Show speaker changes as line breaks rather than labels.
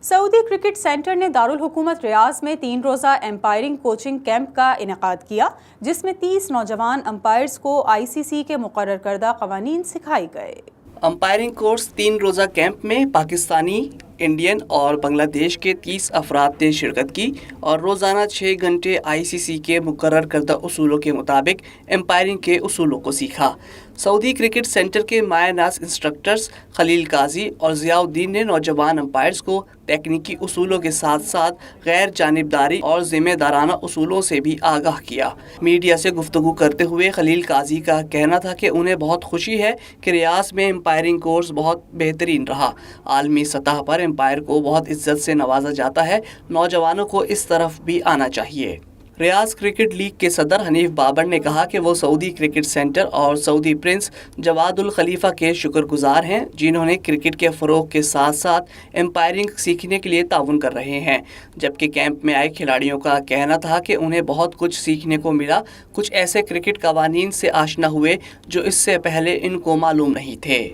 سعودی cricket centre نے دارالحکومت ریاض میں 3 روزہ امپائرنگ کوچنگ کیمپ کا انعقاد کیا، جس میں 30 نوجوان امپائرز کو ICC کے مقرر کردہ قوانین سکھائے گئے۔
امپائرنگ کورس 3 روزہ کیمپ میں پاکستانی، انڈین اور بنگلہ دیش کے 30 افراد نے شرکت کی اور روزانہ 6 گھنٹے ICC کے مقرر کردہ اصولوں کے مطابق امپائرنگ کے اصولوں کو سیکھا۔ سعودی کرکٹ سینٹر کے ماہر ناز انسٹرکٹرز خلیل قاضی اور ضیاء الدین نے نوجوان امپائرز کو تکنیکی اصولوں کے ساتھ ساتھ غیر جانبداری اور ذمہ دارانہ اصولوں سے بھی آگاہ کیا۔ میڈیا سے گفتگو کرتے ہوئے خلیل قاضی کا کہنا تھا کہ انہیں بہت خوشی ہے کہ ریاض میں امپائرنگ کورس بہت بہترین رہا۔ عالمی سطح پر امپائر کو بہت عزت سے نوازا جاتا ہے، نوجوانوں کو اس طرف بھی آنا چاہیے۔ ریاض کرکٹ لیگ کے صدر حنیف بابر نے کہا کہ وہ سعودی کرکٹ سینٹر اور سعودی پرنس جواد الخلیفہ کے شکر گزار ہیں، جنہوں نے کرکٹ کے فروغ کے ساتھ ساتھ امپائرنگ سیکھنے کے لیے تعاون کر رہے ہیں، جبکہ کیمپ میں آئے کھلاڑیوں کا کہنا تھا کہ انہیں بہت کچھ سیکھنے کو ملا، کچھ ایسے کرکٹ قوانین سے آشنا ہوئے جو اس سے پہلے ان کو معلوم نہیں تھے۔